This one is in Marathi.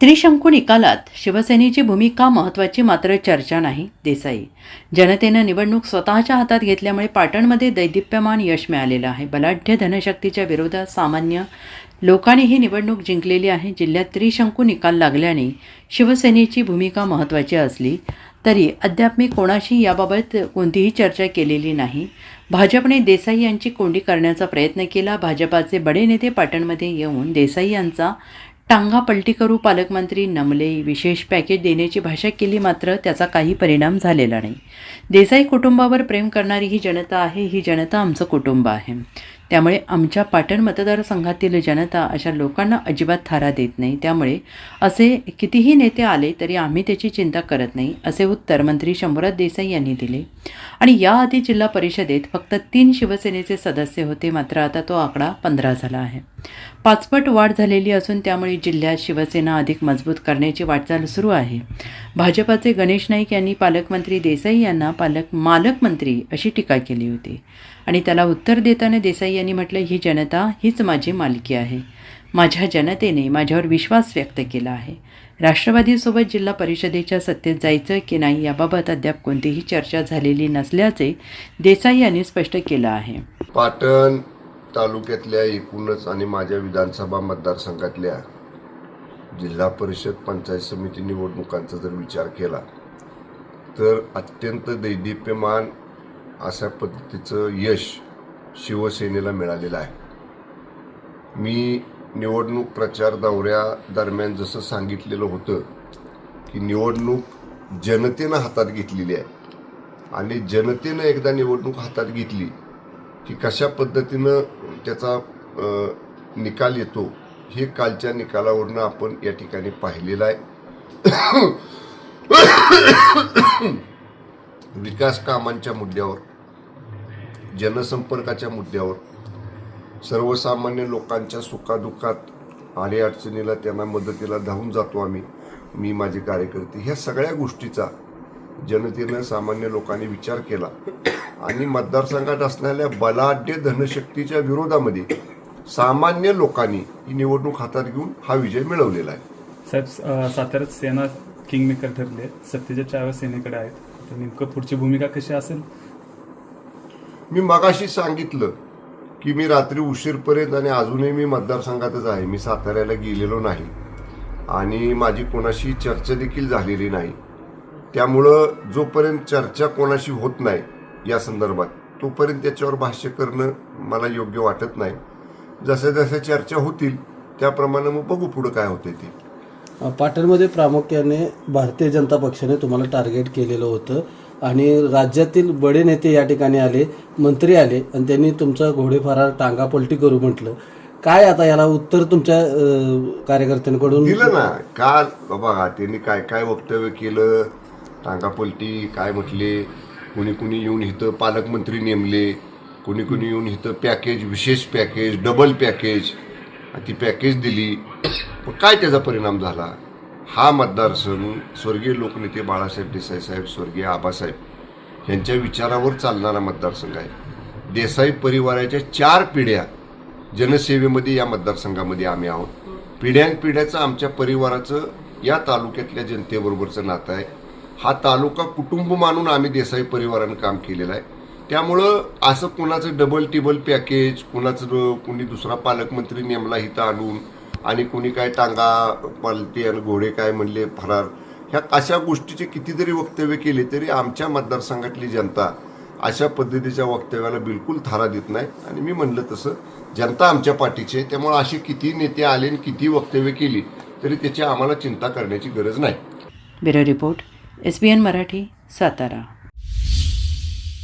त्रिशंकू निकालात शिवसेनेची भूमिका महत्त्वाची मात्र चर्चा नाही. देसाई जनतेनं निवडणूक स्वतःच्या हातात घेतल्यामुळे पाटणमध्ये दैदिप्यमान यश मिळालेलं आहे. बलाढ्य धनशक्तीच्या विरोधात सामान्य लोकांनी ही निवडणूक जिंकलेली आहे. जिल्ह्यात त्रिशंकू निकाल लागल्याने शिवसेनेची भूमिका महत्त्वाची असली तरी अद्याप मी कोणाशी याबाबत कोणतीही चर्चा केलेली नाही. भाजपने देसाई यांची कोंडी करण्याचा प्रयत्न केला. भाजपाचे बडे नेते पाटणमध्ये येऊन देसाई यांचा टांगा पलटी करू पालकमंत्री नमले विशेष पॅकेज देण्याची भाषा केली, मात्र त्याचा काही परिणाम झालेला नाही. देसाई कुटुंबावर प्रेम करणारी ही जनता आहे. ही जनता आमचं कुटुंब आहे. त्यामुळे आमच्या पाटण मतदारसंघातील जनता अशा लोकांना अजिबात थारा देत नाही. त्यामुळे असे कितीही नेते आले तरी आम्ही त्याची चिंता करत नाही, असे उत्तर मंत्री शंभूराज देसाई यांनी दिले. आणि याआधी जिल्हा परिषदेत फक्त 3 शिवसेनेचे सदस्य होते, मात्र आता तो आकडा 15 झाला आहे. 5 पट वाढ झालेली असून त्यामुळे जिल्ह्यात शिवसेना अधिक मजबूत करण्याची वाटचाल सुरू आहे. भाजपाचे गणेश नाईक यांनी पालकमंत्री देसाई यांना मालकमंत्री अशी टीका केली होती आणि त्याला उत्तर देताना देसाई यांनी म्हटलं, ही जनता हीच माझी मालकी आहे. माझ्या जनतेने माझ्यावर विश्वास व्यक्त केला आहे. राष्ट्रवादीसोबत जिल्हा परिषदेच्या सत्तेत जायचं की नाही याबाबत अद्याप कोणतीही चर्चा झालेली नसल्याचे देसाई यांनी स्पष्ट केलं आहे. पाटण तालुक्यातल्या एकूणच आणि माझ्या विधानसभा मतदारसंघातल्या जिल्हा परिषद पंचायत समिती निवडणुकांचा जर विचार केला तर अत्यंत दैदिप्यमान अशा पद्धतीचं यश शिवसेनेला मिळालेलं आहे. मी निवडणूक प्रचार दौऱ्यादरम्यान जसं सांगितलेलं होतं की निवडणूक जनतेनं हातात घेतलेली आहे आणि जनतेनं एकदा निवडणूक हातात घेतली की कशा पद्धतीनं त्याचा निकाल येतो हे कालच्या निकालावरनं आपण या ठिकाणी पाहिलेलं आहे. विकास कामांच्या मुद्द्यावर, जनसंपर्काच्या मुद्द्यावर, सर्वसामान्य लोकांच्या सुखादुःखात अडीअडचणीला त्यांना मदतीला धावून जातो आम्ही, मी माझे कार्यकर्ते. ह्या सगळ्या गोष्टीचा जनतेनं सामान्य लोकांनी विचार केला आणि मतदारसंघात असणाऱ्या बलाढ्य धनशक्तीच्या विरोधामध्ये सामान्य लोकांनी ही निवडणूक हातात घेऊन हा विजय मिळवलेला आहे. साहेब, साताऱ्यात सेना किंगमेकर ठरले, सत्तेच्या चाव्या सेनेकडे आहेत, तर नेमकं पुढची भूमिका कशी असेल? मी मगाशी सांगितलं की मी रात्री उशीरपर्यंत आणि अजूनही मी मतदारसंघातच आहे. मी साताऱ्याला गेलेलो नाही आणि माझी कोणाशी चर्चा देखील झालेली नाही. त्यामुळं जोपर्यंत चर्चा कोणाशी होत नाही या संदर्भात तोपर्यंत त्याच्यावर भाष्य करणं मला योग्य वाटत नाही. जसं जसं चर्चा होतील त्याप्रमाणे मग बघू पुढं काय होते ते. पाटणमध्ये प्रामुख्याने भारतीय जनता पक्षाने तुम्हाला टार्गेट केलेलं होतं आणि राज्यातील बडे नेते या ठिकाणी आले, मंत्री आले आणि त्यांनी तुमचा घोडेफारा टांगा पलटी करू म्हटलं. काय आता याला उत्तर तुमच्या कार्यकर्त्यांकडून दिलं ना? काल बाबा त्यांनी काय काय वक्तव्य केलं, टांगा पलटी काय म्हटले, कुणी कुणी येऊन इथं पालकमंत्री नेमले, कुणी कुणी येऊन इथं पॅकेज, विशेष पॅकेज, डबल पॅकेज, ती पॅकेज दिली. काय त्याचा परिणाम झाला? हा मतदारसंघ स्वर्गीय लोकनेते बाळासाहेब देसाई साहेब, स्वर्गीय आबासाहेब यांच्या विचारावर चालणारा मतदारसंघ आहे. देसाई परिवाराच्या 4 पिढ्या जनसेवेमध्ये या मतदारसंघामध्ये आम्ही आहोत. पिढ्यानपिढ्याचं आमच्या परिवाराचं या तालुक्यातल्या जनतेबरोबरचं नातं आहे. हा तालुका कुटुंब मानून आम्ही देसाई परिवारानं काम केलेलं आहे. त्यामुळं असं कुणाचं डबल टिबल पॅकेज, कुणी दुसरा पालकमंत्री नेमला इथं आणून आणि कुणी काय टांगा पलटी आणि घोडे काय म्हणले फरार, ह्या अशा गोष्टीचे किती जरी वक्तव्य केले तरी आमच्या मतदारसंघातली जनता अशा पद्धतीच्या वक्तव्याला बिलकुल थारा देत नाही. आणि मी म्हणलं तसं जनता आमच्या पाठीची आहे. त्यामुळे असे किती नेते आले आणि किती वक्तव्य केली तरी त्याची आम्हाला चिंता करण्याची गरज नाही. Bureau report, SBN Marathi, Satara.